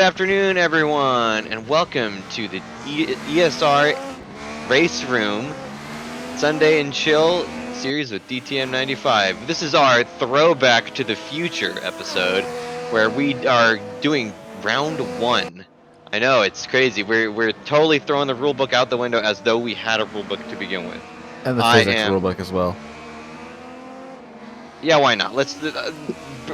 afternoon, everyone, and welcome to the ESR RaceRoom Sunday and Chill series with DTM 95. This is our throwback to the future episode, where we are doing round one. I know it's crazy. We're totally throwing the rulebook out the window as though we had a rulebook to begin with. And the physics rulebook as well. Yeah, why not?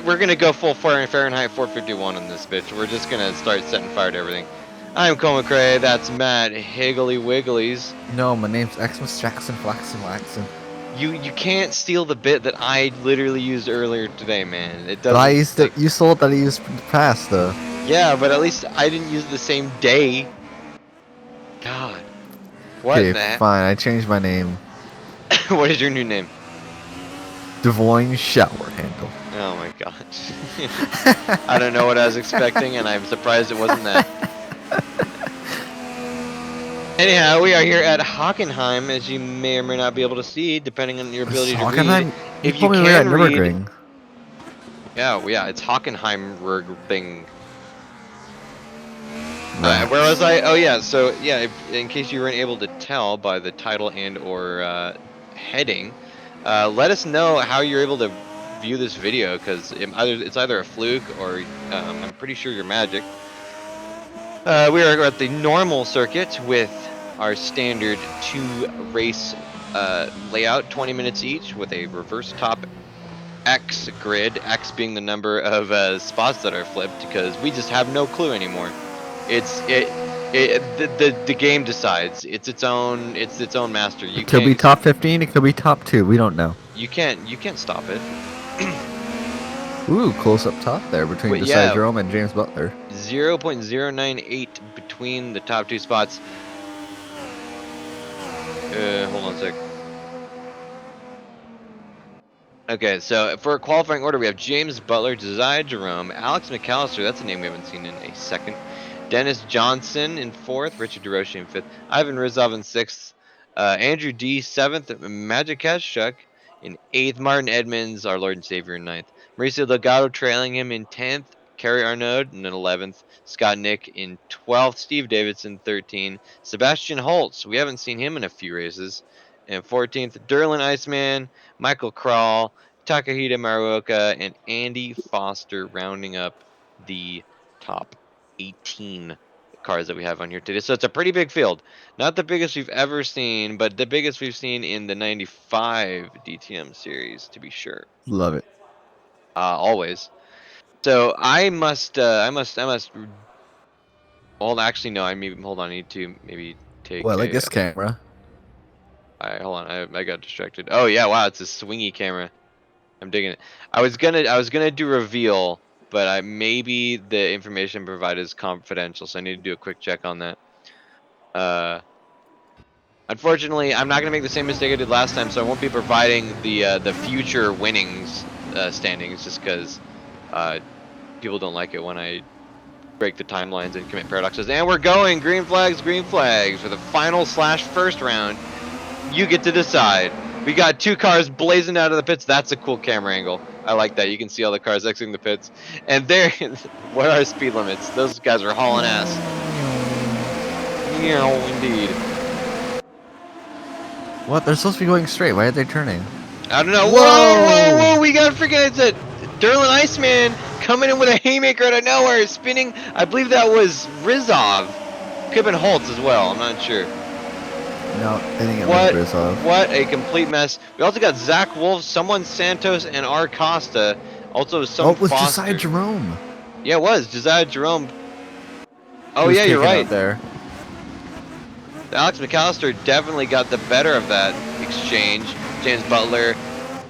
We're gonna go full Fahrenheit 451 on this bitch. We're just gonna start setting fire to everything. I'm McCray. That's Matt Higgly Wigglies. No, my name's Xmas Jackson Flaxen Waxen. You can't steal the bit that I literally used earlier today, man. It doesn't. But I used it. You sold that I used in the past, though. Yeah, but at least I didn't use it the same day. God. What? Okay, fine. I changed my name. What is your new name? Devoyne Shower Handle. Oh my gosh. I don't know what I was expecting, and I'm surprised it wasn't that. Anyhow, we are here at Hockenheim, as you may or may not be able to see, depending on your ability to read. If you can read, yeah, it's Hockenheim thing. Where was I? Oh yeah, so yeah, in case you weren't able to tell by the title and/or heading, let us know how you're able to view this video, because it's either a fluke or I'm pretty sure you're magic. We are at the normal circuit with our standard 2-race layout, 20 minutes each, with a reverse top X grid, X being the number of spots that are flipped, because we just have no clue anymore. The game decides. It's its own master. It could be top 15. It could be top 2. We don't know. You can't stop it. Ooh, close up top there between Desai Jerome and James Butler. 0.098 between the top 2 spots. Hold on a sec. Okay, so for qualifying order, we have James Butler, Desai Jerome, Alex McAllister. That's a name we haven't seen in a second. Dennis Johnson in 4th, Richard DeRoche in 5th, Ivan Rizov in 6th, Andrew D 7th, Magic Kashchuk in 8th, Martin Edmonds, our Lord and Savior, in 9th, Mauricio Delgado trailing him in 10th, Kerry Arnaud in 11th, Scott Nick in 12th, Steve Davidson 13th, Sebastian Holtz, we haven't seen him in a few races, in 14th, Derlin Iceman, Michael Kral, Takahita Maruoka, and Andy Foster rounding up the top 18 cars that we have on here today. So it's a pretty big field. Not the biggest we've ever seen, but the biggest we've seen in the 95 DTM series, to be sure. Love it. Always. So I must. Well, actually, no. Hold on. I need to maybe take. Well, like this camera. Alright, hold on. I got distracted. Oh yeah, wow, it's a swingy camera. I'm digging it. I was gonna do reveal, but maybe the information provided is confidential, so I need to do a quick check on that. Unfortunately, I'm not gonna make the same mistake I did last time, so I won't be providing the future winnings standings, just because people don't like it when I break the timelines and commit paradoxes. And we're going green flags for the final / first round. You get to decide. We got 2 cars blazing out of the pits. That's a cool camera angle. I like that. You can see all the cars exiting the pits. And there, what are speed limits? Those guys are hauling ass. Yeah, indeed. What? They're supposed to be going straight. Why are they turning? I don't know. Whoa! We got freaking, it's a Derlin Iceman coming in with a haymaker out of nowhere, spinning. I believe that was Rizov. Could have been Holtz as well. I'm not sure. No, I think it was Rizov. What a complete mess. We also got Zach Wolf, someone Santos, and R. Costa. Also some it was Josiah Jerome. Yeah, it was. Josiah Jerome. Oh, yeah, you're right. There. Alex McAllister definitely got the better of that exchange. James Butler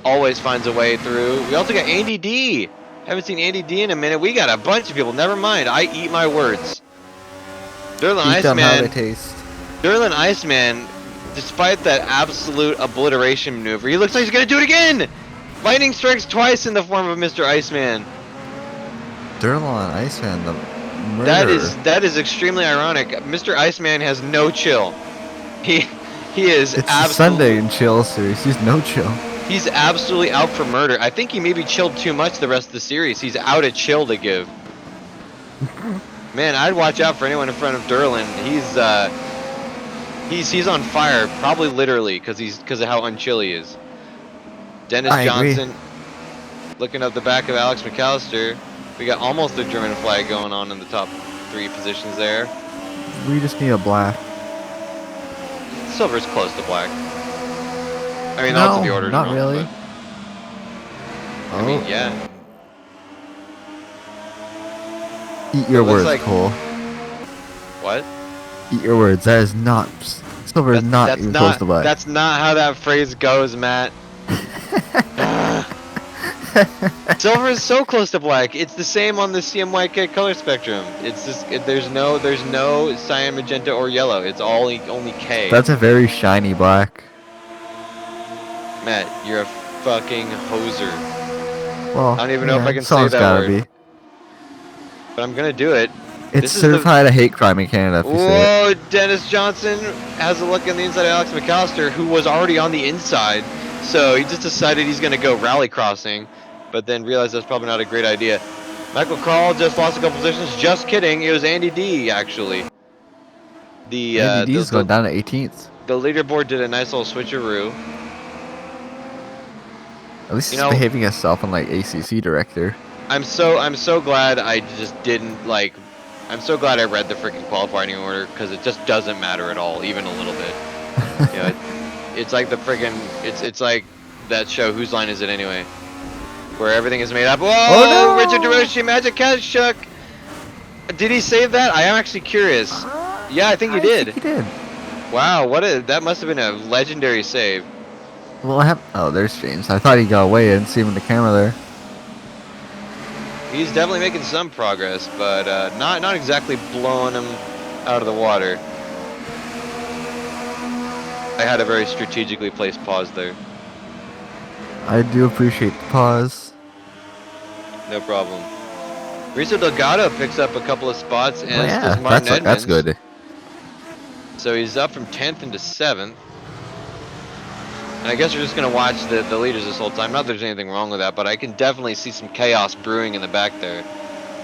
always finds a way through. We also got Andy D. Haven't seen Andy D in a minute. We got a bunch of people. Never mind. I eat my words. Derlin Iceman. How they taste. Derlin Iceman, despite that absolute obliteration maneuver, he looks like he's going to do it again! Lightning strikes twice in the form of Mr. Iceman. Derlin Iceman, the murderer. That is extremely ironic. Mr. Iceman has no chill. He is It's the Sunday and Chill series. He's no chill. He's absolutely out for murder. I think he maybe chilled too much the rest of the series. He's out of chill to give. Man, I'd watch out for anyone in front of Derlin. He's on fire, probably literally, because of how unchill he is. Dennis I agree. Johnson looking up the back of Alex McAllister. We got almost a German flag going on in the top 3 positions there. We just need a black. Silver's close to black. I mean, also the No, order's not wrong, really. but I mean, yeah. Eat But your it looks words, like Cole. what? Eat your words. That is not. Silver is not even close to black. That's not how that phrase goes, Matt. Silver is so close to black. It's the same on the CMYK color spectrum. It's just there's no cyan, magenta, or yellow. It's only K. That's a very shiny black. Matt, you're a fucking hoser. Well, I don't even know if I can say someone's that gotta word, be. but I'm gonna do it. It's This is certified a hate crime in Canada if you say it. Whoa, Dennis Johnson has a look on the inside of Alex McAllister, who was already on the inside. So he just decided he's gonna go rally crossing, but then realized that's probably not a great idea. Michael Carl just lost a couple positions. Just kidding. It was Andy D actually. Andy D's going down to 18th. The leaderboard did a nice little switcheroo. At least he's behaving himself unlike ACC director. I'm so glad I just didn't like. I'm so glad I read the freaking qualifying order because it just doesn't matter at all, even a little bit. You know, it's like the freaking. It's like that show. Whose line is it anyway? Where everything is made up. Whoa! Oh, no! Richard DeRoche, Magic Kazchuk. Did he save that? I am actually curious. Yeah, I think he did. Think he did. Wow, that must have been a legendary save. Well, oh, there's James. I thought he got away. I didn't see him in the camera there. He's definitely making some progress, but not exactly blowing him out of the water. I had a very strategically placed pause there. I do appreciate the pause. No problem. Riso Delgado picks up a couple of spots, and yeah, does Martin Edmonds. That's good. So he's up from 10th into 7th. And I guess we're just going to watch the leaders this whole time. Not that there's anything wrong with that, but I can definitely see some chaos brewing in the back there.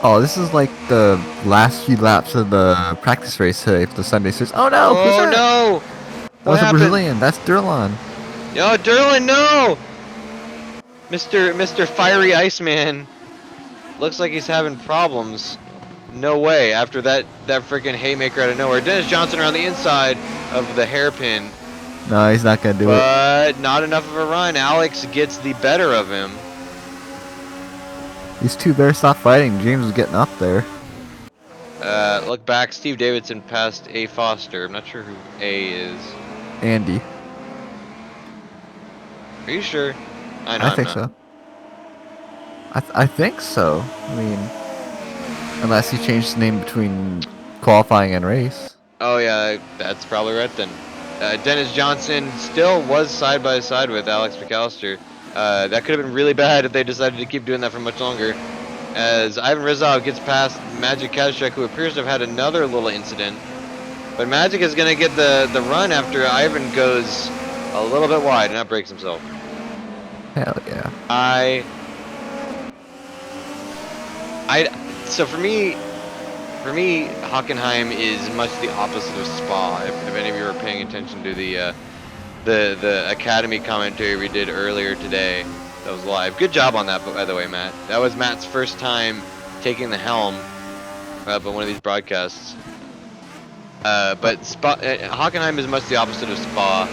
Oh, this is like the last few laps of the practice race today for the Sunday Series. Oh no! Oh no! That was a Brazilian. That's Derlin. Yo, Derlin, no! Mr. Fiery Iceman. Looks like he's having problems. No way. After that freaking haymaker out of nowhere. Dennis Johnson around the inside of the hairpin. No, he's not gonna do it. But not enough of a run. Alex gets the better of him. These two better stop fighting. James is getting up there. Look back. Steve Davidson passed A. Foster. I'm not sure who A is. Andy. Are you sure? I think so. I think so. I mean, unless he changed his name between qualifying and race. Oh yeah, that's probably right then. Dennis Johnson still was side by side with Alex McAllister. That could have been really bad if they decided to keep doing that for much longer. As Ivan Rizov gets past Magic Kazchuk, who appears to have had another little incident. But Magic is going to get the run after Ivan goes a little bit wide and that breaks himself. Hell yeah. So for me, Hockenheim is much the opposite of Spa. If any of you are paying attention to the Academy commentary we did earlier today, that was live. Good job on that, by the way, Matt. That was Matt's first time taking the helm of one of these broadcasts. But Hockenheim is much the opposite of Spa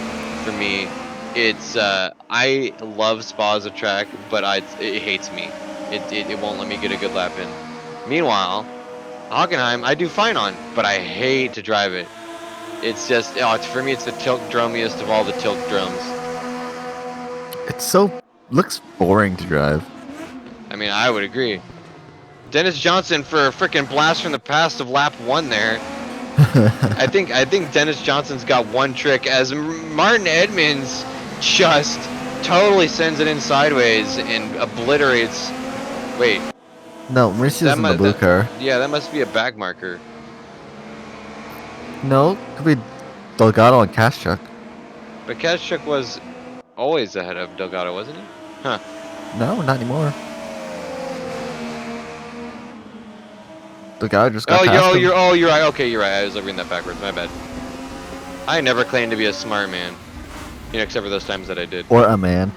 for me. It's I love Spa as a track, but it hates me. It won't let me get a good lap in. Meanwhile, Hockenheim I do fine on, but I hate to drive it. It's just for me it's the tilt drumiest of all the tilt drums. It's looks boring to drive. I mean, I would agree. Dennis Johnson for a freaking blast from the past of lap 1 there. I think Dennis Johnson's got one trick as Martin Edmonds just totally sends it in sideways and obliterates. Wait. No, Mauricio's in the blue car. Yeah, that must be a back marker. No, could be Delgado and Kazchuk. But Kazchuk was always ahead of Delgado, wasn't he? Huh. No, not anymore. The guy just got Oh, past him. you're right. Okay, you're right. I was reading that backwards. My bad. I never claimed to be a smart man. You know, except for those times that I did. Or a man.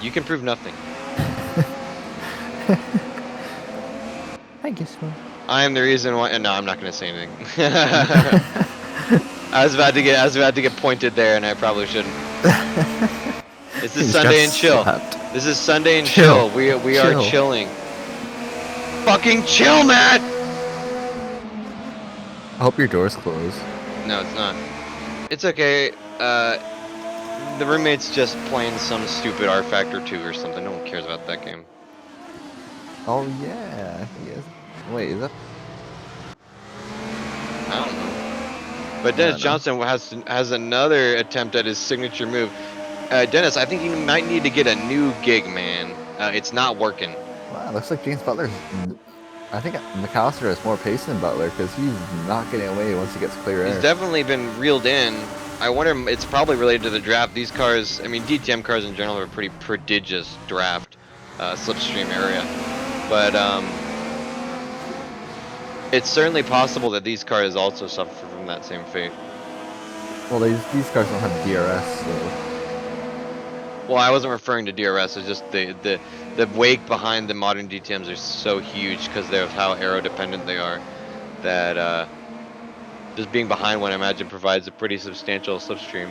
You can prove nothing. I guess so. I am the reason why. No, I'm not gonna say anything. I was about to get pointed there, and I probably shouldn't. This He is just got Sunday and chill. slapped. This is Sunday and Chill. chill. We are Chill. chilling. Fucking chill, Matt. I hope your door's closed. No, it's not. It's okay. The roommate's just playing some stupid R Factor 2 or something. No one cares about that game. Oh yeah, he is. Wait, is that? I don't know. But Dennis Johnson has another attempt at his signature move. Dennis, I think you might need to get a new gig, man. It's not working. Wow, looks like James Butler's. I think McAllister has more pace than Butler because he's not getting away once he gets clear air. He's definitely been reeled in. I wonder, it's probably related to the draft. These cars, I mean, DTM cars in general are a pretty prodigious draft slipstream area. But it's certainly possible that these cars also suffer from that same fate. Well, these cars don't have DRS, so. Well, I wasn't referring to DRS. It's just the wake behind the modern DTMs are so huge because of how aero dependent they are. That just being behind one, I imagine, provides a pretty substantial slipstream.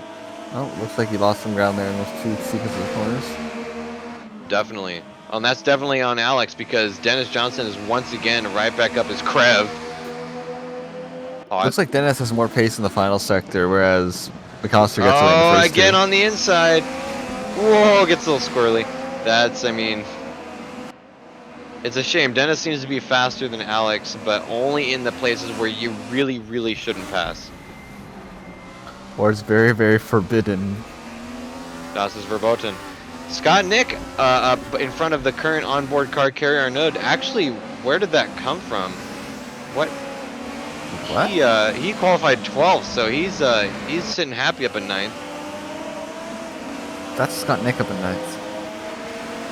Oh, looks like he lost some ground there in those two sequences of corners. Definitely. And that's definitely on Alex because Dennis Johnson is once again right back up his crev. Looks like Dennis has more pace in the final sector, whereas McAllister gets away in the first again two. on the inside. Whoa, gets a little squirrely. That's, I mean, it's a shame. Dennis seems to be faster than Alex, but only in the places where you really, really shouldn't pass. Or it's very, very forbidden. Das is verboten. Scott Nick, in front of the current onboard car carrier node. Actually, where did that come from? What? What? He qualified 12th, so he's sitting happy up at 9th. That's Scott Nick up in ninth.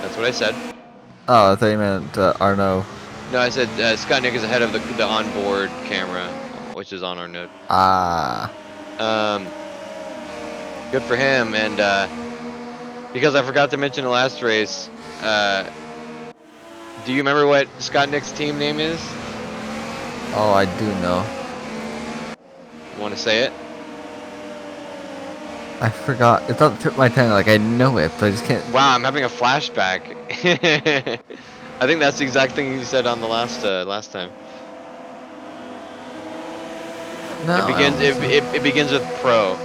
That's what I said. Oh, I thought you meant Arnaud. No, I said Scott Nick is ahead of the onboard camera, which is on our node. Ah. Good for him, and because I forgot to mention the last race, do you remember what Scott Nick's team name is? Oh, I do know. You want to say it? I forgot. It's on the tip of my tongue. Like I know it, but I just can't. Wow, I'm having a flashback. I think that's the exact thing you said on the last time. No. It begins with pro.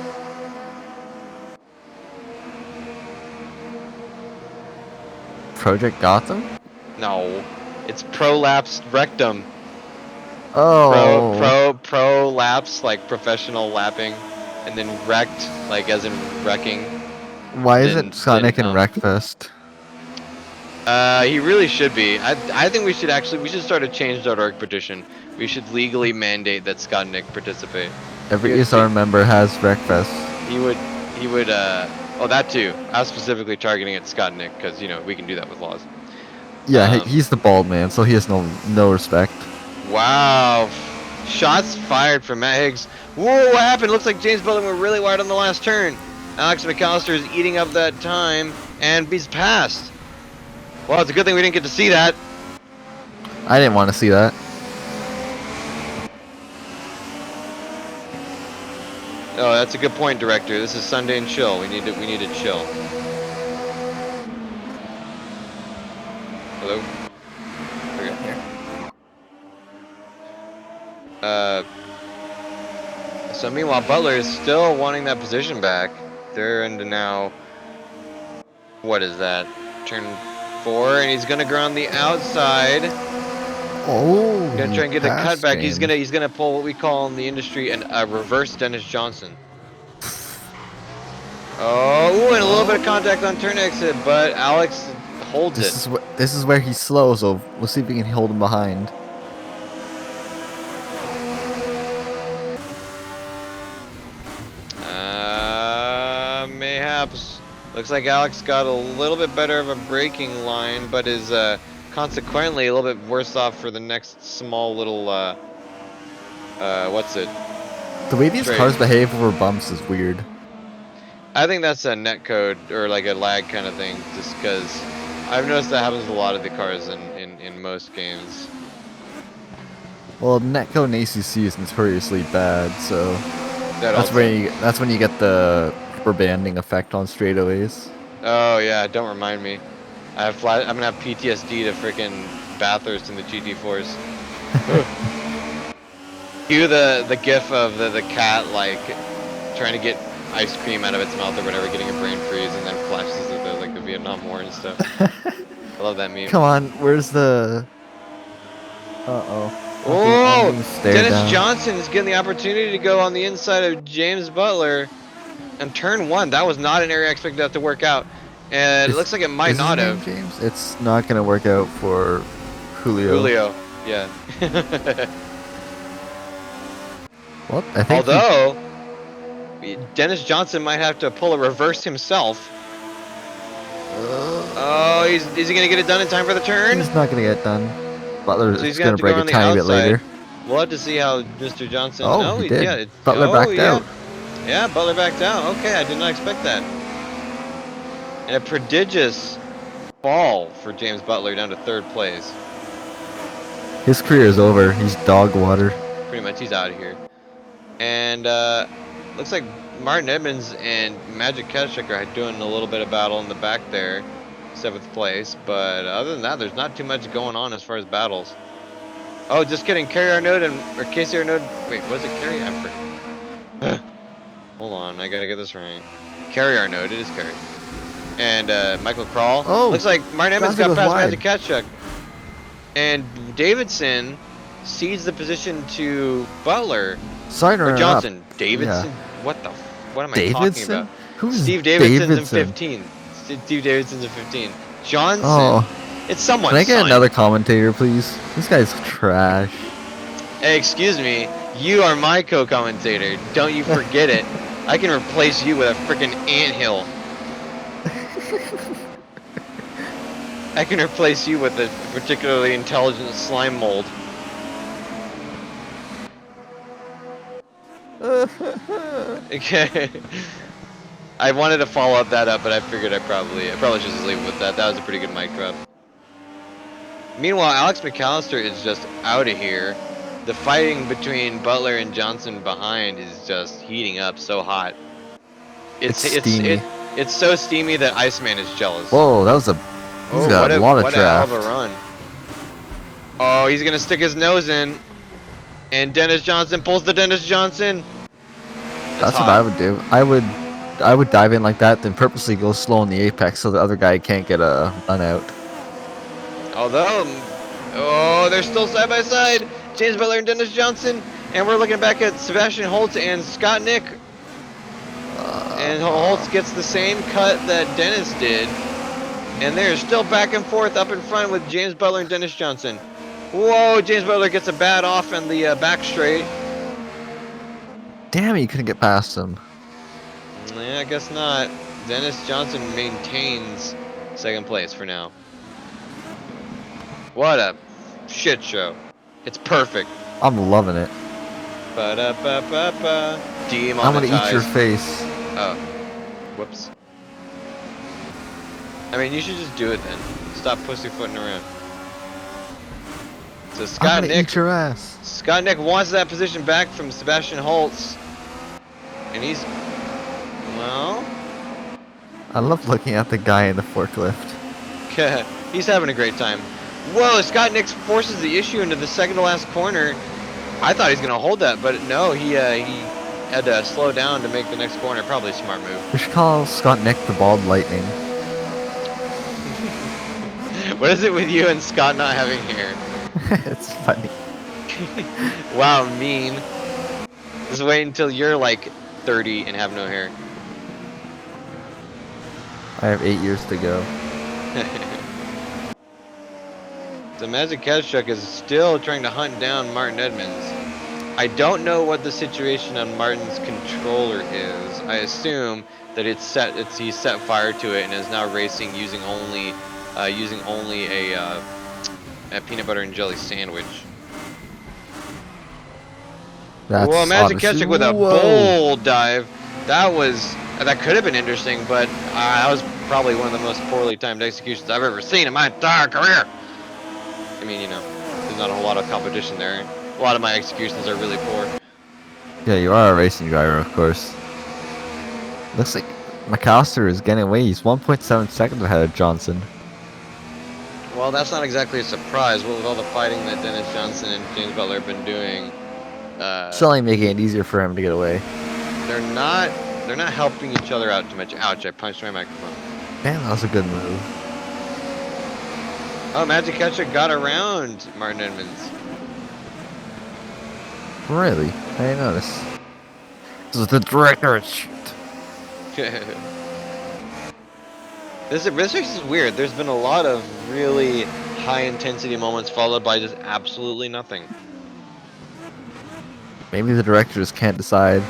Project Gotham? No, it's prolapse rectum. Oh. Prolapse, like professional lapping, and then wrecked, like as in wrecking. Why is it Scott Nick and Wreckfest? He really should be. I think we should start a change.org petition. We should legally mandate that Scott Nick participate. Every ESR member has Wreckfest. He would, oh, that too. I was specifically targeting at Scott Nick because, you know, we can do that with laws. Yeah, he's the bald man, so he has no respect. Wow. Shots fired from Matt Higgs. Whoa, what happened? Looks like James Butler went really wide on the last turn. Alex McAllister is eating up that time, and he's passed. Well, it's a good thing we didn't get to see that. I didn't want to see that. Oh, that's a good point, director. This is Sunday and chill. We need to chill. Hello? Okay. So meanwhile, Butler is still wanting that position back. They're into now. What is that? Turn 4, and he's gonna ground the outside. Oh, Gonna try and get the cutback. He's gonna pull what we call in the industry a reverse Dennis Johnson. Oh, and a little bit of contact on turn exit, but Alex holds it. This is where he's slow, so we'll see if we can hold him behind. Mayhaps. Looks like Alex got a little bit better of a braking line, but his consequently, a little bit worse off for the next small little, what's it? The way these Straight. cars behave over bumps is weird. I think that's a netcode or like a lag kind of thing, just because I've noticed that happens with a lot of the cars in most games. Well, netcode in ACC is notoriously bad, so That that's also. when you get the rubber banding effect on straightaways. Oh yeah, don't remind me. I'm gonna have PTSD to freaking Bathurst in the GT4s. Cue the gif of the cat like trying to get ice cream out of its mouth or whatever, getting a brain freeze, and then flashes of the Vietnam War and stuff. I love that meme. Come on, where's the? Uh-oh. I'm Oh, being stared Dennis down. Johnson is getting the opportunity to go on the inside of James Butler. And turn one, that was not an area I expected that to work out. And it looks like it might Is his not name have. James? It's not gonna work out for Julio. Julio, yeah. Well, I think Although, Dennis Johnson might have to pull a reverse himself. Oh, is he going to get it done in time for the turn? he's not gonna get it done. Butler So he's is going to gonna have to go break a around the tiny bit outside. later. We'll have to see how Mr. Johnson... Oh, Oh, he did. yeah. Butler backed out. Yeah, Butler backed out. Okay, I did not expect that. And a prodigious fall for James Butler down to third place. His career is over. He's dog water. Pretty much, he's out of here. And looks like Martin Edmonds and Magic Ketchuk are doing a little bit of battle in the back there. 7th place. But other than that, there's not too much going on as far as battles. Oh, just kidding. Kerry Arnaud or Casey Arnaud. Wait, was it Kerry? I forgot. Hold on, I gotta get this right. Kerry Arnaud, it is Kerry. And Michael Krall. Oh, looks like Martin Edmonds Johnson got goes past wide. Magic Ketchuk. And Davidson cedes the position to Butler. Sorry to Or interrupt. Johnson. Davidson? Yeah. What am I talking Davidson? about? Who's Steve Davidson's Davidson? in 15. Steve Davidson's in 15. Johnson. Oh. It's someone's Can I get son. another commentator, please? This guy's trash. Hey, excuse me. You are my co-commentator. Don't you forget it. I can replace you with a freaking anthill. I can replace you with a particularly intelligent slime mold. Okay. I wanted to follow that up, but I figured I probably should just leave it with that. That was a pretty good mic drop. Meanwhile, Alex McAllister is just out of here. The fighting between Butler and Johnson behind is just heating up so hot. It's steamy. It's so steamy that Iceman is jealous. Whoa, that was a. He's got a lot of draft. What a hell of a run. Oh, he's gonna stick his nose in, and Dennis Johnson pulls the Dennis Johnson. That's what I would do. I would dive in like that, then purposely go slow on the apex so the other guy can't get a run out. Although, oh, they're still side by side. James Butler and Dennis Johnson, and we're looking back at Sebastian Holtz and Scott Nick. And Holtz gets the same cut that Dennis did. And they're still back and forth up in front with James Butler and Dennis Johnson. Whoa, James Butler gets a bad off in the back straight. Damn, you couldn't get past him. Yeah, I guess not. Dennis Johnson maintains 2nd place for now. What a shit show. It's perfect. I'm loving it. Ba-da-ba-ba-ba. Demonetized. I'm gonna eat your face. Oh. Whoops. I mean, you should just do it then. Stop pussyfooting around. So I'm gonna eat your ass. Scott Nick wants that position back from Sebastian Holtz. And he's... Well... I love looking at the guy in the forklift. He's having a great time. Whoa, Scott Nick forces the issue into the second to last corner. I thought he was going to hold that, but no, he had to slow down to make the next corner. Probably a smart move. We should call Scott Nick the Bald Lightning. What is it with you and Scott not having hair? It's funny. Wow, mean. Just wait until you're like 30 and have no hair. I have 8 years to go. So Magic Ketchuk is still trying to hunt down Martin Edmonds. I don't know what the situation on Martin's controller is. I assume that he's set fire to it and is now racing using only a a peanut butter and jelly sandwich. That's Whoa, Magic honestly, Ketchup with a whoa. bold dive. That could have been interesting, but that was probably one of the most poorly timed executions I've ever seen in my entire career. I mean, you know, there's not a whole lot of competition there. A lot of my executions are really poor. Yeah, you are a racing driver, of course. Looks like McAllister is getting away. He's 1.7 seconds ahead of Johnson. Well, that's not exactly a surprise. With all the fighting that Dennis Johnson and James Butler have been doing, It's only making it easier for him to get away. they're not helping each other out too much. Ouch! I punched my microphone. Man, that was a good move. Oh, Magic Ketchup got around Martin Edmonds. Really? I didn't notice. This is the director's shit. This race is weird. There's been a lot of really high intensity moments followed by just absolutely nothing. Maybe the directors can't decide.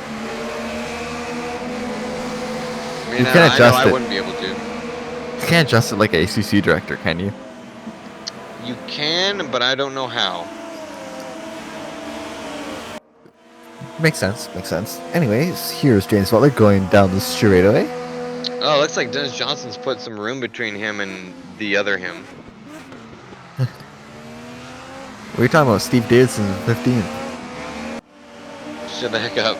I mean, You I can know adjust I it. wouldn't be able to. You can't adjust it like a ACC director, can you? You can, but I don't know how. Makes sense. Makes sense. Anyways, here's James Butler going down the straightaway. Oh, looks like Dennis Johnson's put some room between him and the other him. What are you talking about? Steve Davidson, 15. Shut the heck up.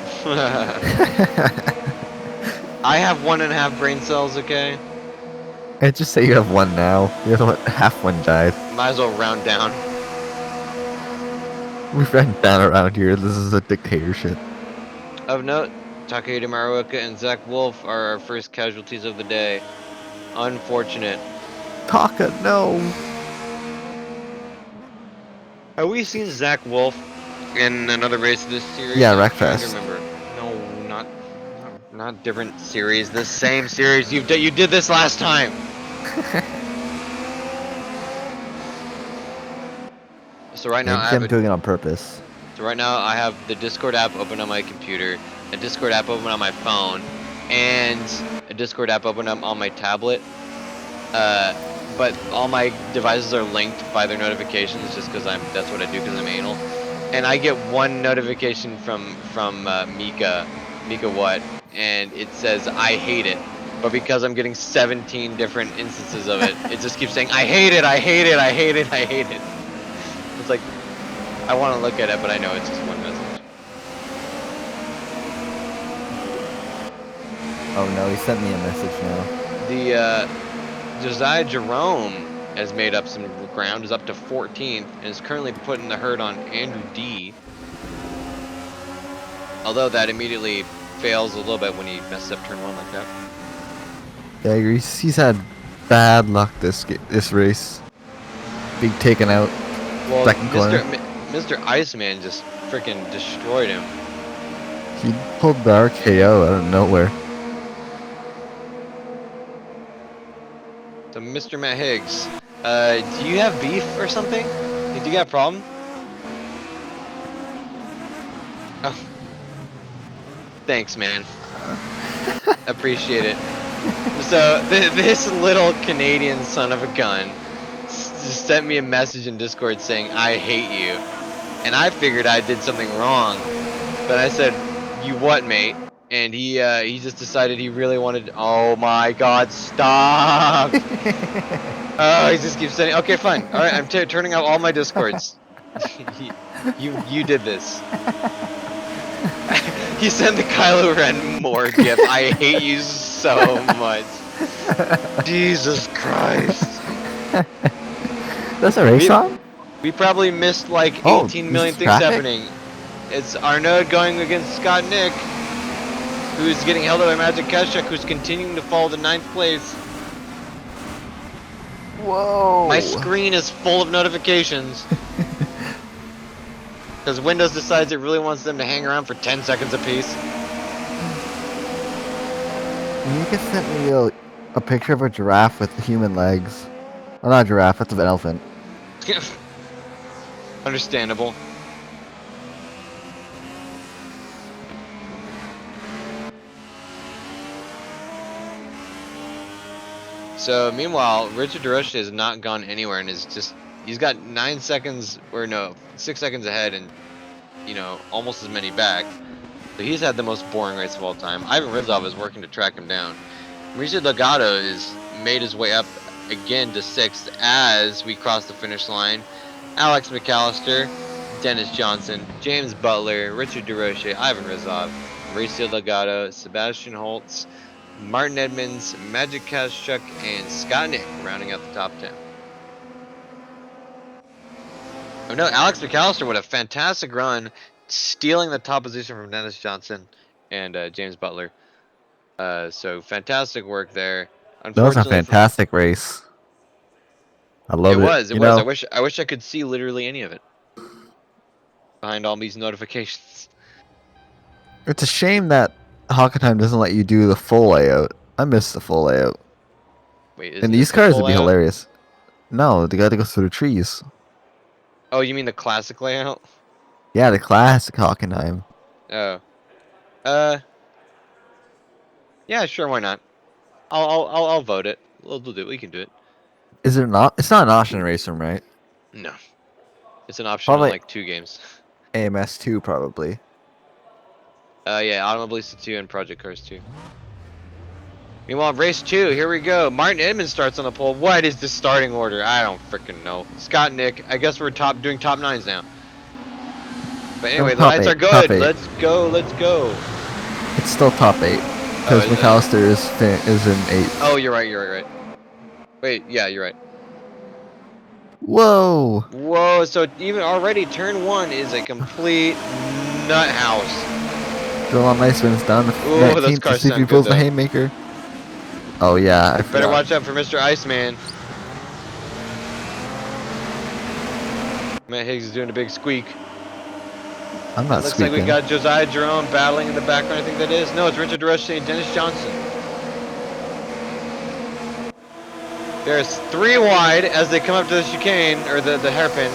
I have 1.5 brain cells, okay? I just say you have one now. The other one, half one died. Might as well round down. We've ran down around here. This is a dictatorship. Of note, Takahita Maruoka and Zach Wolf are our first casualties of the day. Unfortunate. Taka, no. Have we seen Zach Wolf in another race of this series? Yeah, I'm trying to Wreckfest. remember. No, not different series. The same series. You did this last time. So right now Maybe I have I'm doing it on purpose. So right now I have the Discord app open on my computer, a Discord app open on my phone, and a Discord app open up on my tablet. But all my devices are linked by their notifications just because that's what I do because I'm anal. And I get one notification from Mika what, and it says I hate it. But because I'm getting 17 different instances of it, it just keeps saying I hate it, I hate it, I hate it, I hate it. It's like I want to look at it, but I know it's just one message. Oh no, he sent me a message now. The Josiah Jerome has made up some ground, is up to 14th, and is currently putting the hurt on Andrew D. Although that immediately fails a little bit when he messes up turn 1 like that. Yeah, he's had bad luck this race. Being taken out. Well, Second corner. Mr. Iceman just freaking destroyed him. He pulled the RKO out of nowhere. So, Mr. Matt Higgs, do you have beef or something? Do you got a problem? Oh. Thanks, man. Appreciate it. So, this little Canadian son of a gun just sent me a message in Discord saying, I hate you. And I figured I did something wrong. But I said, you what, mate? And he just decided he really wanted. Oh my God! Stop! Oh, he just keeps saying. Okay, fine. All right, I'm turning out all my discords. you did this. He sent the Kylo Ren more gift. I hate you so much. Jesus Christ. That's a race on? We probably missed like 18 million things happening. It's Arnaud going against Scott Nick, who's getting held up by Magic Keshak, who's continuing to fall to 9th place. Whoa! My screen is full of notifications. Because Windows decides it really wants them to hang around for 10 seconds apiece. Mika sent me a picture of a giraffe with human legs. Well, not a giraffe, that's an elephant. Understandable. So meanwhile, Richard DeRoche has not gone anywhere and is just He's got 9 seconds, or no, 6 seconds ahead, and almost as many back. So he's had the most boring race of all time. Ivan Rizov is working to track him down. Mauricio Delgado is made his way up again to 6th as we cross the finish line. Alex McAllister, Dennis Johnson, James Butler, Richard DeRoche, Ivan Rizov, Mauricio Delgado, Sebastian Holtz, Martin Edmonds, Magic Kazchuk, and Scott Nick rounding out the top 10. Oh no, Alex McAllister with a fantastic run, stealing the top position from Dennis Johnson and James Butler. So fantastic work there. That was a Unfortunately for fantastic race. I it loved it. was, it You was. know, I wish I could see literally any of it behind all these notifications. it's a shame that Hockenheim doesn't let you do the full layout. I miss the full layout. Wait, isn't And this these the cars full would be layout? hilarious. No, they got to go through the trees. Oh, you mean the classic layout? Yeah, the classic Hockenheim. Oh, yeah, sure, why not? I'll vote it. We'll do it. We can do it. Is it not? It's not an option in RaceRoom, right? No, it's an option in Probably like 2 games. AMS 2, probably. Yeah, Automobilista 2 and Project Cars 2. Meanwhile, race 2, here we go. Martin Edmonds starts on the pole. What is the starting order? I don't freaking know. Scott Nick, I guess we're doing top 9s now. But No, anyway, the top lights are 8. Top good. 8. Let's go, let's go. It's still top 8. Oh, Because is it? McAllister is in 8th. Oh, you're right. Wait, yeah, you're right. Whoa! Whoa, so even already turn 1 is a complete nut house. Dylan Niceman's down to Ooh, those 19th to cars see if he sound good pulls the though. haymaker. Oh yeah, I Better forgot. watch out for Mr. Iceman. Matt Higgs is doing a big squeak. I'm not Looks like we squeaking. got Josiah Jerome battling in the background. I think that is. No, it's Richard DeRoche and Dennis Johnson. There's 3 wide as they come up to the chicane, or the hairpin.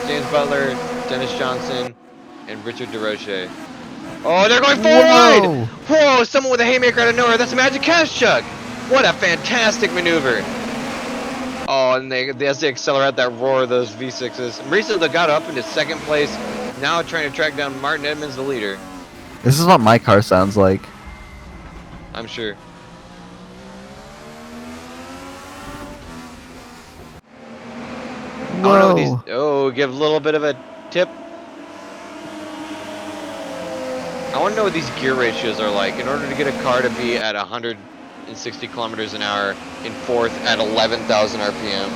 James Butler, Dennis Johnson, and Richard DeRoche. Oh, they're going 4 wide! Whoa! Whoa, someone with a haymaker out of nowhere. That's a Magic Kazchuk. What a fantastic maneuver. Oh, and as they accelerate that roar of those V6s. Mauricio Delgado up into 2nd place. Now trying to track down Martin Edmonds, the leader. This is what my car sounds like. I'm sure. I don't know what these. Whoa! Oh, give a little bit of a tip. I want to know what these gear ratios are like in order to get a car to be at 160 kilometers an hour in 4th at 11,000 RPM.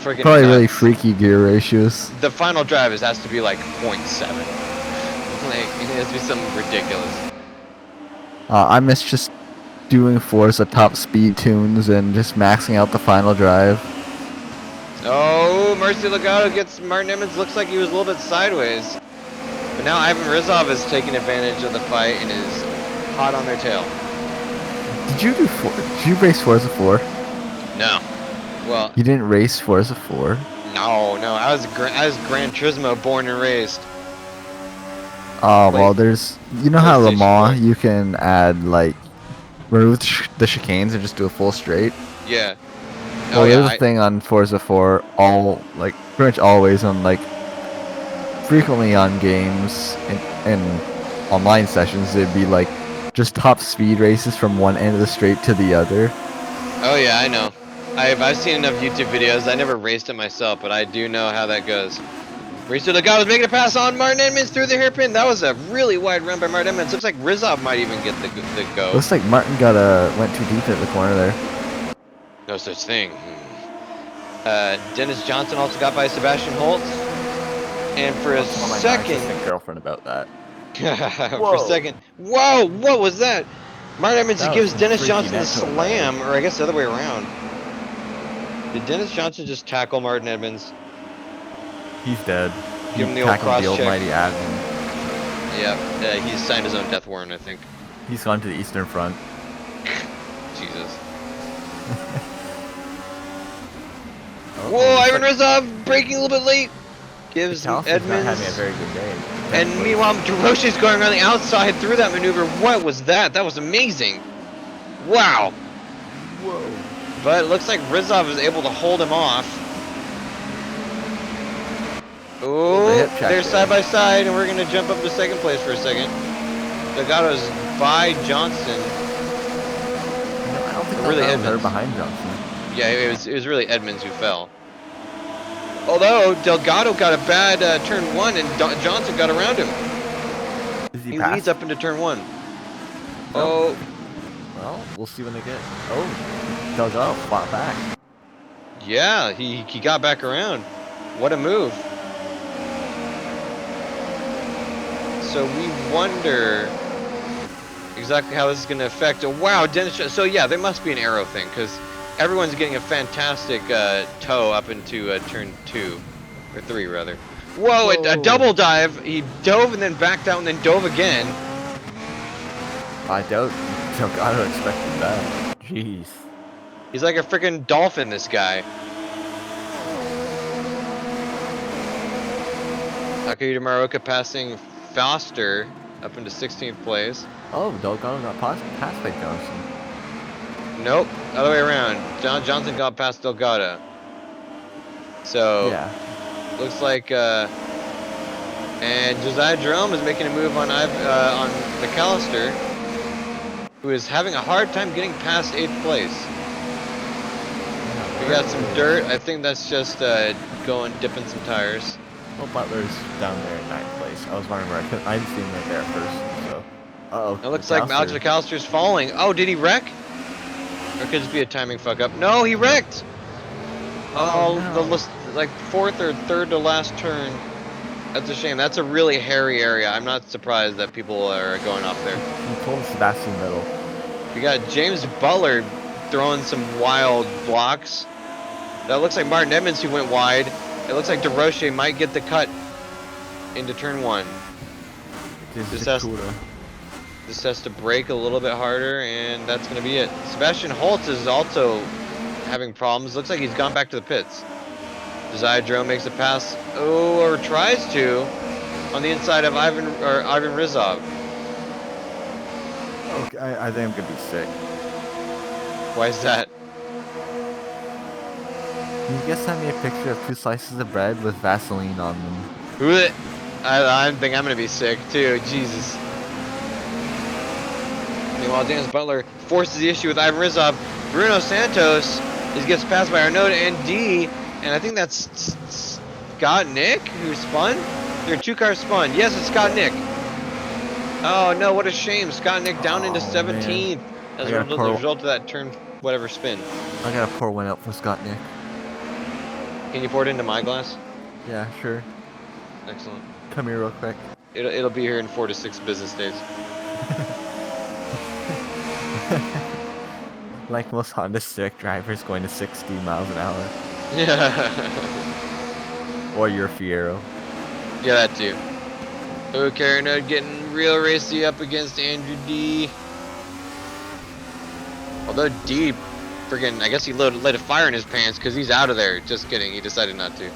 Freaking Probably nuts. really freaky gear ratios. The final drive has to be like 0.7. Like, it has to be something ridiculous. I miss just doing Forza top speed tunes and just maxing out the final drive. Oh, Mercy Delgado gets Martin Edmonds. Looks like he was a little bit sideways. But now Ivan Rizov is taking advantage of the fight and is hot on their tail. Did you race Forza 4? No. Well, You didn't race Forza 4? no. I was Gran Turismo born and raised. Oh, well, Wait. there's... You know how Le PlayStation Mans, you can add, like... remove the chicanes and just do a full straight? Yeah. Well, Oh yeah. there's a thing on Forza 4, like, pretty much always on, like... frequently on games and online sessions, it'd be, like, just top speed races from one end of the straight to the other. Oh yeah, I know. I've seen enough YouTube videos. I never raced it myself, but I do know how that goes. Mauricio Delgado is making a pass on Martin Edmonds through the hairpin. That was a really wide run by Martin Edmonds. Looks like Rizov might even get the go. Looks like Martin went too deep at the corner there. No such thing. Dennis Johnson also got by Sebastian Holtz. And for a second... girlfriend about that. for a second... Whoa! What was that? Martin Edmonds That gives was Dennis freaky Johnson the natural, slam, or I guess the other way around. Did Dennis Johnson just tackle Martin Edmonds? He's dead. Give him the old cross check. admin. Yeah, he's signed his own death warrant, I think. He's gone to the Eastern Front. Jesus. Whoa, Ivan Rizov braking a little bit late. Gives Edmonds. having a very good day. And meanwhile, DeRoche's going around the outside through that maneuver. What was that? That was amazing. Wow. Whoa. But it looks like Rizov is able to hold him off. Ooh, they're side by side, and we're going to jump up to second place for a second. Delgado's by Johnson. No, I don't think really Delgado was behind Johnson. Yeah, it was really Edmonds who fell. Although Delgado got a bad turn 1, and Johnson got around him. He leads up into turn 1. No. Oh. Well, we'll see when they get. Oh, Delgado fought back. Yeah, he got back around. What a move. So we wonder exactly how this is going to affect. Wow, Dennis. So yeah, there must be an arrow thing because everyone's getting a fantastic toe up into turn 2 or 3 rather. Whoa, a double dive. He dove and then backed out and then dove again. I doubt Delgado expected that. Jeez. He's like a freaking dolphin, this guy. Takayuki Maruoka passing Foster up into 16th place. Oh, Delgado got passed by Johnson. Nope, other way around. Johnson got past Delgado. So, yeah. Looks like, and Josiah Jerome is making a move on McAllister, who is having a hard time getting past 8th place. We got some dirt. I think that's just dipping some tires. Well, Butler's down there in 9th place. I was wondering where I didn't see him right there first. So, it looks like Alex McAllister's falling. Oh, did he wreck? Or could it be a timing fuck up? No, he wrecked. Oh, no. Like 4th or 3rd to last turn. That's a shame. That's a really hairy area. I'm not surprised that people are going off there. He pulled Sebastian middle. We got James Butler throwing some wild blocks. That looks like Martin Edmonds who went wide. It looks like DeRoche might get the cut into turn 1. This has to brake a little bit harder, and that's going to be it. Sebastian Holtz is also having problems. Looks like he's gone back to the pits. Josiah Jerome makes a pass, or tries to, on the inside of Ivan Rizov. Okay, I think I'm gonna be sick. Why is that? Can you guys send me a picture of 2 slices of bread with Vaseline on them? I think I'm gonna be sick too. Jesus. Meanwhile, Dennis Butler forces the issue with Ivan Rizov. Bruno Santos gets passed by Arnaud and D. And I think that's Scott Nick who spun? There are 2 cars spun. Yes, it's Scott Nick. Oh no, what a shame. Scott Nick down into 17th as a result of that turn whatever spin. I gotta pour one out for Scott Nick. Can you pour it into my glass? Yeah, sure. Excellent. Come here real quick. It'll be here in 4 to 6 business days. Like most Honda Civic drivers going to 60 miles an hour. Yeah. Or your Fiero. Yeah, that too. Okay, Arnaud getting real racy up against Andrew D. Although D, friggin', I guess he lit a fire in his pants because he's out of there. Just kidding, he decided not to.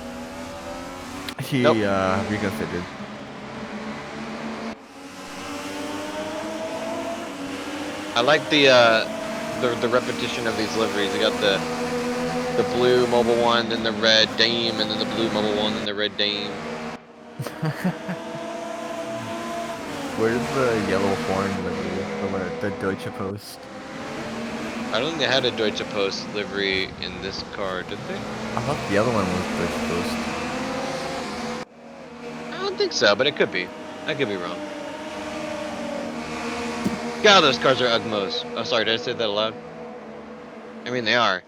He reconfigured. I like the repetition of these liveries. You got the blue mobile one, then the red Dame, and then the blue mobile one, then the red Dame. Where's the yellow horn livery? The Deutsche Post? I don't think they had a Deutsche Post livery in this car, did they? I thought the other one was Deutsche Post. I don't think so, but it could be. I could be wrong. God, those cars are Ugmos. Oh, sorry, did I say that aloud? I mean, they are.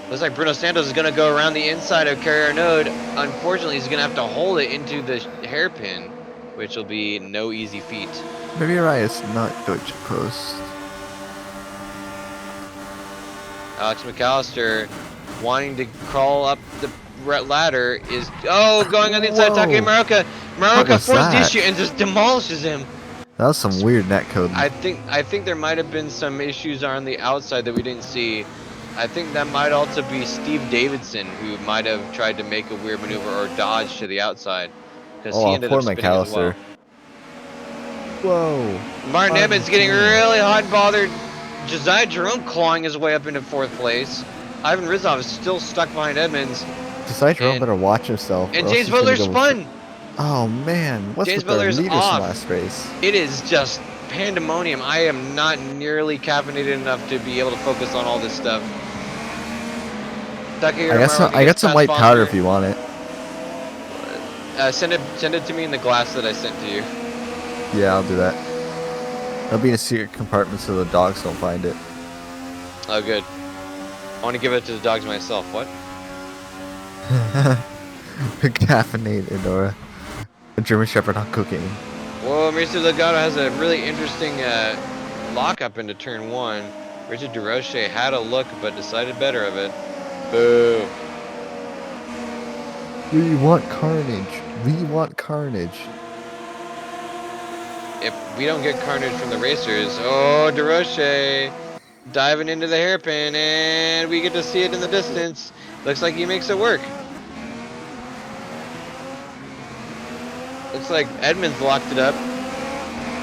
Looks like Bruno Santos is going to go around the inside of Carrier Node. Unfortunately, he's going to have to hold it into the hairpin, which will be no easy feat. Maybe you're right, it's not Deutsche Post. Alex McAllister wanting to crawl up the ladder is going on the inside. Take Maruoka forces the issue and just demolishes him. That was some weird netcode. I think there might have been some issues on the outside that we didn't see. I think that might also be Steve Davidson who might have tried to make a weird maneuver or dodge to the outside because he ended up spinning as well. Whoa. Martin Edmonds getting really hot and bothered. Josiah Jerome clawing his way up into 4th place. Ivan Rizov is still stuck behind Edmonds. Decide Jerome And- better watch himself. And or else James he's gonna Butler go spun. Oh man, what's James with their Butler's leaders off. from last race? It is just pandemonium. I am not nearly caffeinated enough to be able to focus on all this stuff. I got some white powder if you want it. Send it to me in the glass that I sent to you. Yeah, I'll do that. It'll be in a secret compartment so the dogs don't find it. Oh, good. I want to give it to the dogs myself. What? Caffeinated or a German Shepherd on cocaine. Well, Mauricio Delgado has a really interesting lockup into turn 1. Richard DeRoche had a look but decided better of it. Boo. We want carnage. We want carnage. If we don't get carnage from the racers, oh, DeRoche diving into the hairpin, and we get to see it in the distance. Looks like he makes it work. Looks like Edmonds locked it up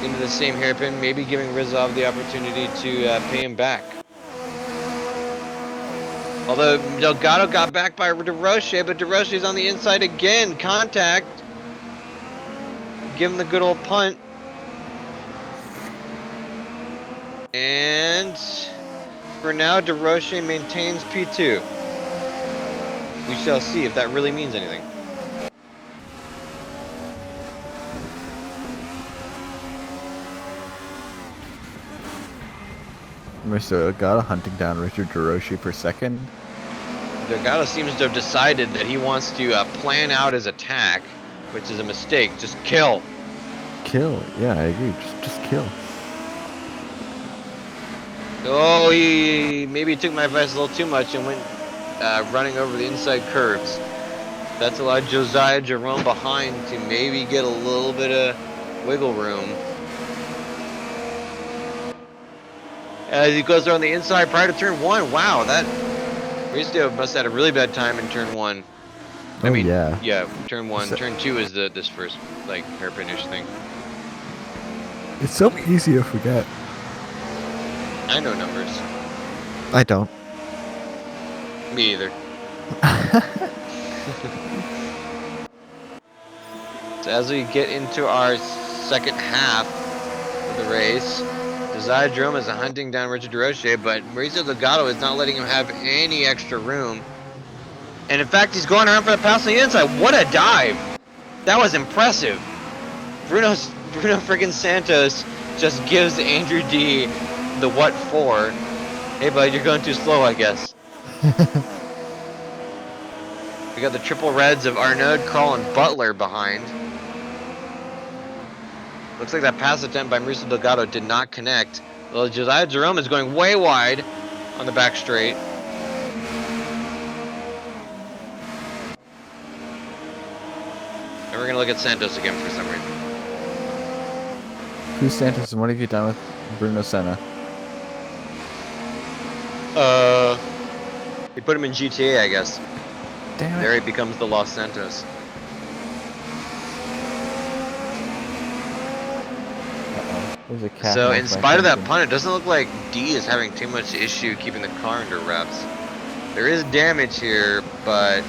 into the same hairpin, maybe giving Rizov the opportunity to pay him back. Although Delgado got back by DeRoche, but DeRoche's on the inside again. Contact. Give him the good old punt. And for now, DeRoche maintains P2. We shall see if that really means anything. Mr. Delgado hunting down Richard DeRoche for second. Delgado seems to have decided that he wants to plan out his attack, which is a mistake. Just kill. Kill. Yeah, I agree. Just kill. Oh, he maybe took my advice a little too much and went running over the inside curves. That's allowed Josiah Jerome behind to maybe get a little bit of wiggle room. As he goes around the inside prior to turn 1. Wow, that Mauricio must have had a really bad time in turn 1. I mean, yeah, turn 1. Turn 2 is this first, like, hairpinish thing. It's so easy to forget. I know numbers. I don't. Me either. So as we get into our second half of the race, Josiah Jerome is hunting down Richard DeRoche, but Mauricio Delgado is not letting him have any extra room. And in fact, he's going around for the pass on the inside. What a dive! That was impressive. Bruno friggin' Santos just gives Andrew D the what for. Hey bud, you're going too slow, I guess. We got the triple reds of Arnaud, Kroll, and Butler behind. Looks like that pass attempt by Mauricio Delgado did not connect. Well, Josiah Jerome is going way wide on the back straight. And we're going to look at Santos again for some reason. Who's Santos and what have you done with Bruno Senna? They put him in GTA, I guess. Damn it. There he becomes the Los Santos. There's a cat So in next to my spite of that attention. punt, it doesn't look like D is having too much issue keeping the car under wraps. There is damage here, but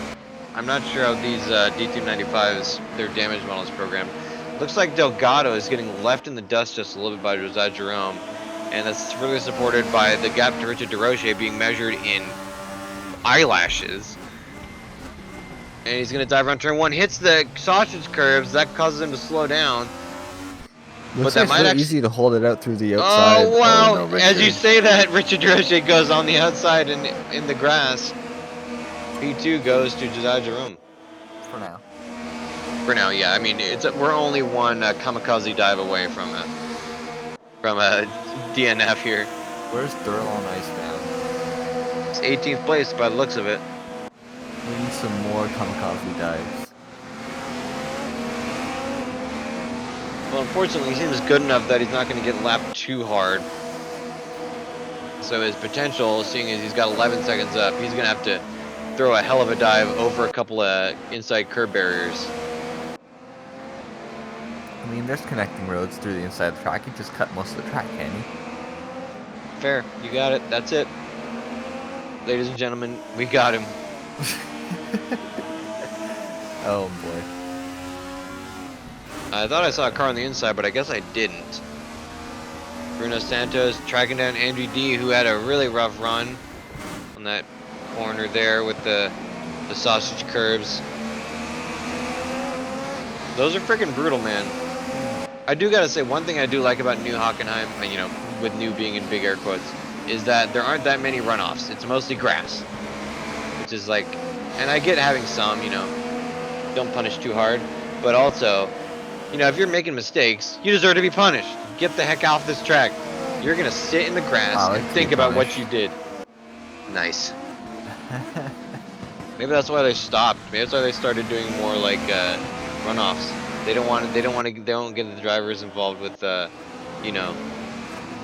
I'm not sure how these D295s, their damage models programmed. Looks like Delgado is getting left in the dust just a little bit by Josiah Jerome, and that's further supported by the gap to Richard DeRoche being measured in eyelashes. And he's going to dive around turn 1, hits the sausage curves, that causes him to slow down. Looks that like might it's really actually- easy to hold it out through the outside. Oh wow! no, As you Richard. say that, Richard DeRoche goes on the outside and in the grass. P2 goes to Josiah Jerome. For now. For now, yeah. I mean, we're only one kamikaze dive away from a DNF here. Where's Durlon Icebound? It's 18th place by the looks of it. We need some more kamikaze dives. Well, unfortunately, he seems good enough that he's not going to get lapped too hard. So his potential, seeing as he's got 11 seconds up, he's going to have to throw a hell of a dive over a couple of inside curb barriers. I mean, there's connecting roads through the inside of the track. You just cut most of the track, can you? Fair, you got it. That's it. Ladies and gentlemen, we got him. Oh boy. I thought I saw a car on the inside, but I guess I didn't. Bruno Santos tracking down Andrew D, who had a really rough run on that corner there with the sausage curbs. Those are freaking brutal, man. I do gotta say, one thing I do like about New Hockenheim, you know, with new being in big air quotes, is that there aren't that many runoffs. It's mostly grass, which is like, and I get having some, you know, don't punish too hard, but also, you know, if you're making mistakes, you deserve to be punished. Get the heck off this track. You're gonna sit in the grass and think about what you did. Nice. Maybe that's why they stopped. Maybe that's why they started doing more like runoffs. They don't get the drivers involved with you know.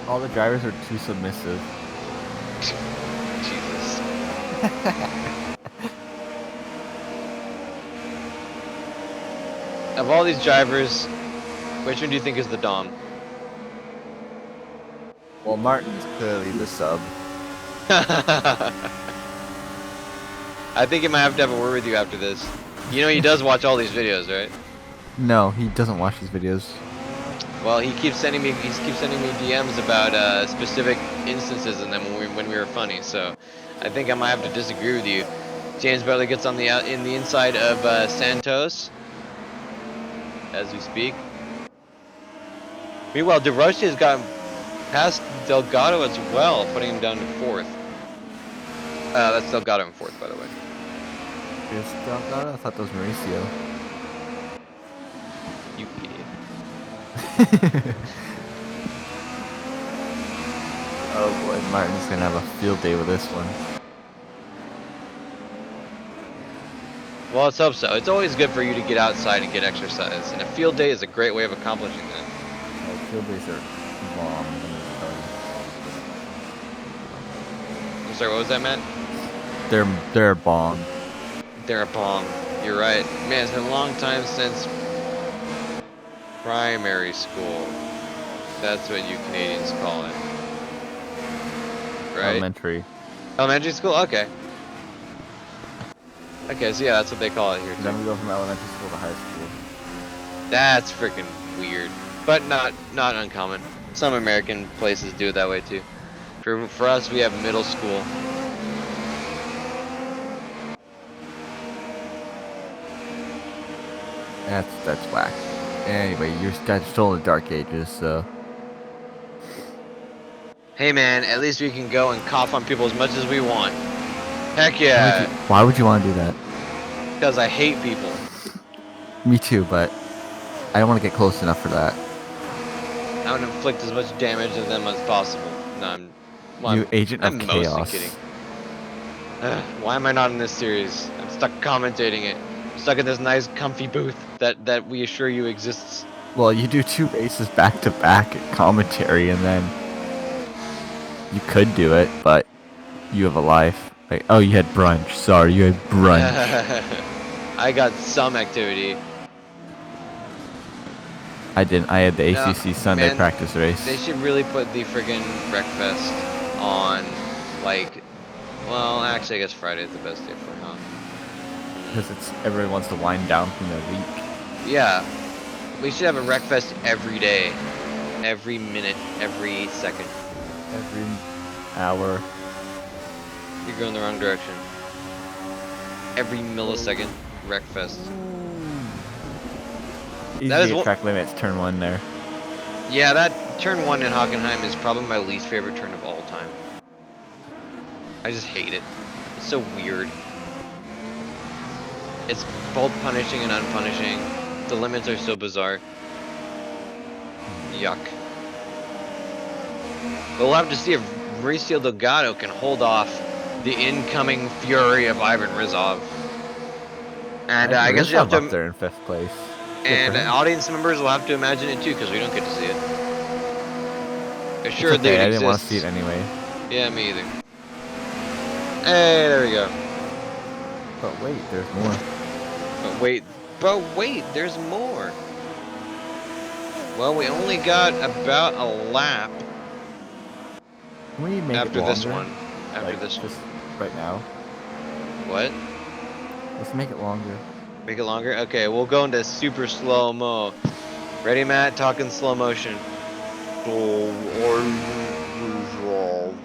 All the drivers are too submissive. Jesus. Of all these drivers, which one do you think is the Dom? Well, Martin's clearly the sub. I think he might have to have a word with you after this. You know he does watch all these videos, right? No, he doesn't watch these videos. Well, he keeps sending me DMs about specific instances in them when we were funny. So, I think I might have to disagree with you. James Butler gets on the inside of Santos as we speak. Meanwhile, DeRoche has gotten past Delgado as well, putting him down to 4th. That's Delgado in 4th, by the way. Is Delgado? I thought that was Mauricio. You idiot. Oh boy, Martin's gonna have a field day with this one. Well, let's hope so. It's always good for you to get outside and get exercise, and a field day is a great way of accomplishing that. Oh, field days are long. I'm sorry, what was that, Matt? They're a bomb. They're a bomb. You're right. Man, it's been a long time since primary school. That's what you Canadians call it. Right? Elementary. Elementary school? Okay. Okay, so yeah, that's what they call it here too. Then we go from elementary school to high school. That's freaking weird. But not uncommon. Some American places do it that way too. For us, we have middle school. That's whack. Anyway, you're still in the dark ages, so. Hey man, at least we can go and cough on people as much as we want. Heck yeah! Why would you want to do that? Because I hate people. Me too, but I don't want to get close enough for that. I want to inflict as much damage to them as possible. No, you agent of I'm chaos. mostly kidding. Why am I not in this series? I'm stuck commentating it. I'm stuck in this nice, comfy booth that we assure you exists. Well, you do 2 races back to back at commentary, and then you could do it, but you have a life. Like, oh, you had brunch. Sorry, you had brunch. I got some activity. I didn't. I had the ACC Sunday man, practice race. They should really put the friggin' breakfast on, like, well, actually, I guess Friday is the best day for it, huh? Because everyone wants to wind down from their week. Yeah, we should have a breakfast every day, every minute, every second, every hour. You're going the wrong direction. Every millisecond, breakfast. Easy to get track limits, turn 1 there. Yeah, that turn 1 in Hockenheim is probably my least favorite turn of all time. I just hate it. It's so weird. It's both punishing and unpunishing. The limits are so bizarre. Yuck. But we'll have to see if Mauricio Delgado can hold off the incoming fury of Ivan Rizov. And I guess you have to up there in 5th place. And audience members will have to imagine it too, because we don't get to see it. Assuredly, okay, I didn't want to see it anyway. Yeah, me either. Hey, there we go. But wait, there's more. But wait, there's more. Well, we only got about a lap Can we make after it this longer? one. After like, this just right now. What? Let's make it longer. Make it longer? Okay, we'll go into super slow-mo. Ready, Matt? Talking slow motion. So going around.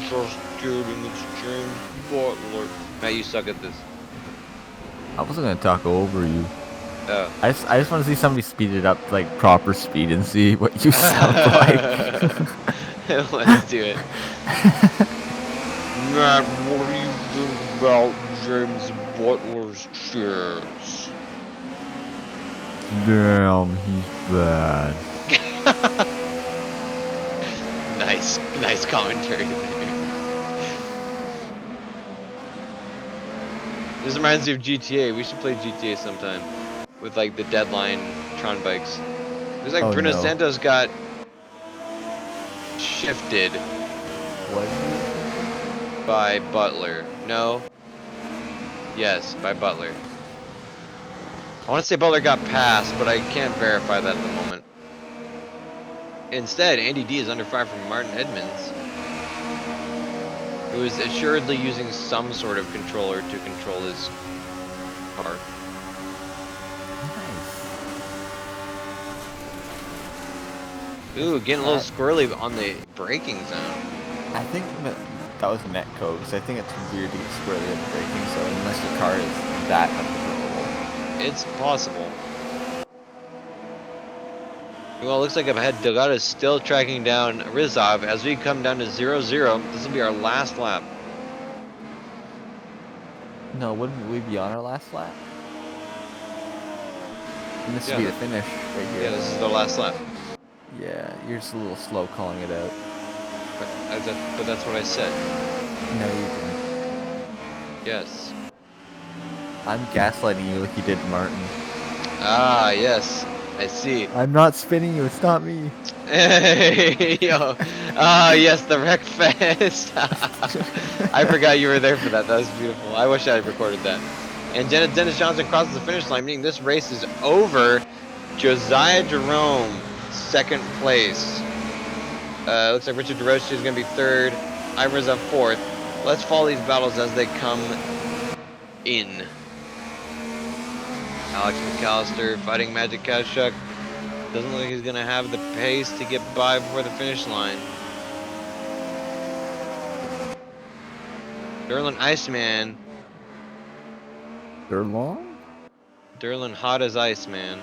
Just kidding, it's James Butler. Matt, you suck at this. I wasn't gonna talk over you. Oh. I just want to see somebody speed it up to, like, proper speed and see what you sound like. Let's do it. Matt, what do you think about James Butler's chairs? Damn, he's bad. Nice commentary there. This reminds me of GTA. We should play GTA sometime with like the Deadline Tron bikes. Looks like Oh, Bruno no. Santos got shifted What? by Butler. No. Yes, by Butler. I want to say Butler got passed, but I can't verify that at the moment. Instead, Andy D is under fire from Martin Edmonds, who is assuredly using some sort of controller to control his car. Ooh, getting a little squirrely on the braking zone. I think that was netcode, because I think it's weird to get squarely at the braking, so unless your car is that uncontrollable. It's possible. Well, it looks like up ahead, Delgado is still tracking down Rizov as we come down to 0-0. This will be our last lap. No, wouldn't we be on our last lap? And this Yeah, would be the finish right here. Yeah, this is the last lap. Yeah, you're just a little slow calling it out. But that's what I said. No, you didn't. Yes. I'm gaslighting you like you did Martin. Ah, yes. I see. I'm not spinning you, it's not me. Hey, yo. Ah, yes, the Wreck Fest. I forgot you were there for that. That was beautiful. I wish I had recorded that. And Dennis Johnson crosses the finish line, meaning this race is over. Josiah Jerome, second place. Looks like Richard DeRoche is going to be third. Ivers up fourth. Let's follow these battles as they come in. Alex McAllister fighting Magic Kachuk. Doesn't look like he's going to have the pace to get by before the finish line. Derlin Iceman. Derlin hot as Iceman.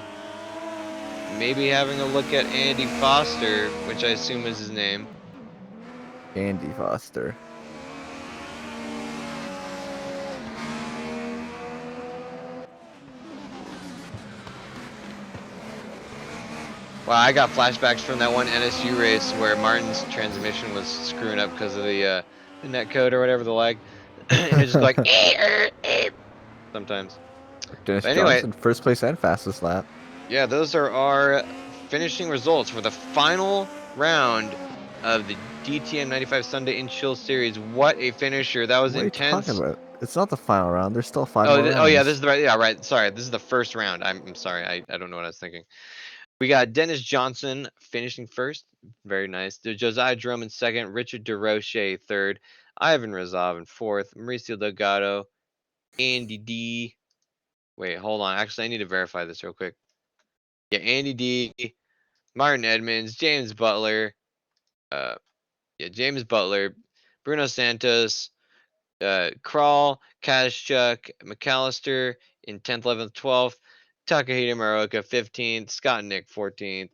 Maybe having a look at Andy Foster, which I assume is his name. Andy Foster. Wow, I got flashbacks from that one NSU race where Martin's transmission was screwing up because of the net code or whatever, the lag. And it's just like sometimes. Dennis But anyway, Johnson, first place and fastest lap. yeah, those are our finishing results for the final round of the DTM 95 Sunday Chill series. What a finisher! That was What are you intense. talking about? It's not the final round. There's still 5 Oh, more rounds. oh yeah, this is the right. Yeah, right. Sorry, this is the first round. I'm sorry. I don't know what I was thinking. We got Dennis Johnson finishing first. Very nice. Josiah Jerome in second. Richard DeRoche third. Ivan Razov in fourth. Mauricio Delgado. Andy D. Wait, hold on. Actually, I need to verify this real quick. Yeah, Andy D. Martin Edmonds. James Butler. Uh, yeah, James Butler. Bruno Santos. Kral. Kazchuk. McAllister in 10th, 11th, 12th. Takahita Maroka 15th. Scott and Nick 14th.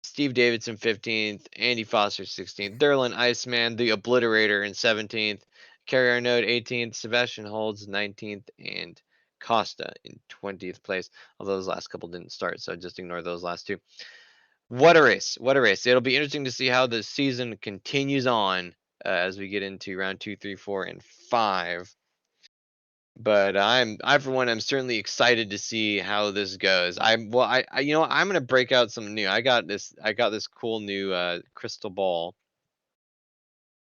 Steve Davidson 15th, Andy Foster 16th, Derlin Iceman, the Obliterator in 17th, Kerry Arnaud 18th, Sebastian Holds 19th, and Costa in 20th place. Although those last couple didn't start, so just ignore those last two. What a race! What a race! It'll be interesting to see how the season continues on as we get into round 2, 3, 4, and 5. But I for one am certainly excited to see how this goes. You know what, I'm gonna break out some new. I got this cool new crystal ball,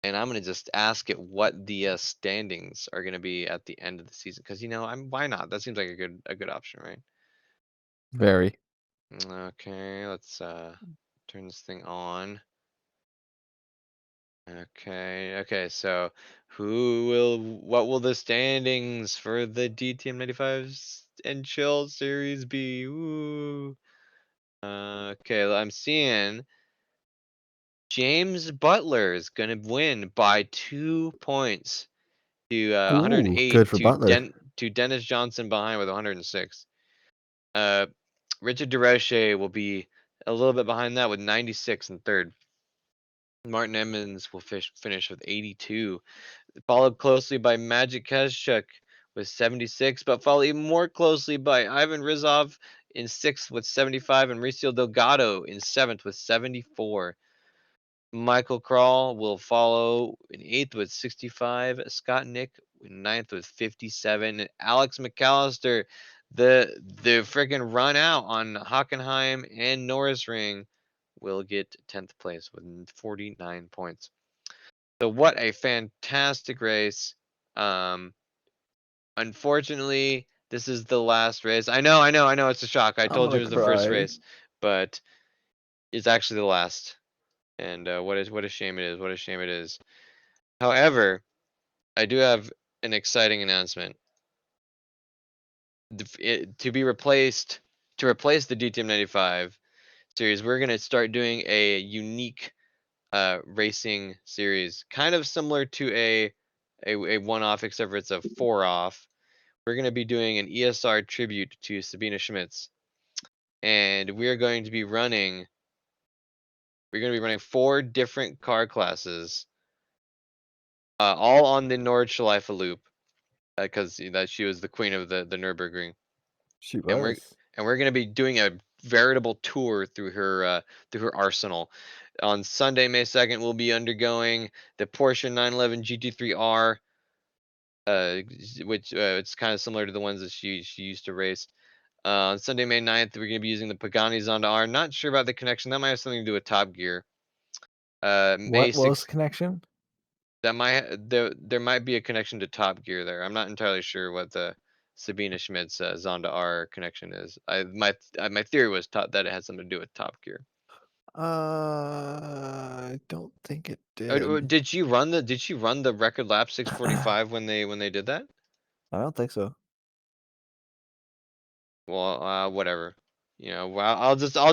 and I'm gonna just ask it what the standings are gonna be at the end of the season. Because why not? That seems like a good option, right? Very. Okay, let's turn this thing on. Okay. So what will the standings for the DTM 95 and Chill series be? Ooh. Okay, I'm seeing James Butler is gonna win by 2 points to Ooh, good 108 for Butler. to Dennis Johnson behind with 106. Uh, Richard DeRoche will be a little bit behind that with 96 in third. Martin Emmons will finish with 82, followed closely by Magic Kezchuk with 76, but followed even more closely by Ivan Rizov in sixth with 75, and Mauricio Delgado in seventh with 74. Michael Kral will follow in eighth with 65. Scott Nick in ninth with 57. Alex McAllister, the freaking run out on Hockenheim and Norris Ring, will get 10th place with 49 points. So what a fantastic race. Um, Unfortunately, this is the last race. I know. It's a shock. I I'm told you gonna it was the first cry. race, but it's actually the last. And what a shame it is. What a shame it is. However, I do have an exciting announcement. To be replaced to replace the DTM 95 series, we're gonna start doing a unique racing series, kind of similar to a one-off, except for it's a four-off. We're gonna be doing an ESR tribute to Sabina Schmitz, and we're gonna be running 4 different car classes, all on the Nordschleife loop, because that she was the queen of the Nürburgring. She and we're was. and we're gonna be doing a veritable tour through her arsenal. On Sunday, May 2nd, we'll be undergoing the Porsche 911 GT3R, which it's kind of similar to the ones that she used to race. On Sunday, May 9th, we're gonna be using the Pagani Zonda R. Not sure about the connection. That might have something to do with Top Gear. May What was 6th, connection? there might be a connection to Top Gear there. I'm not entirely sure what the Sabina Schmidt's Zonda R connection is. My theory was that it had something to do with Top Gear. I don't think it Oh, did. did she run the record lap 6:45 when they did that? I don't think so. Well, whatever. Well, I'll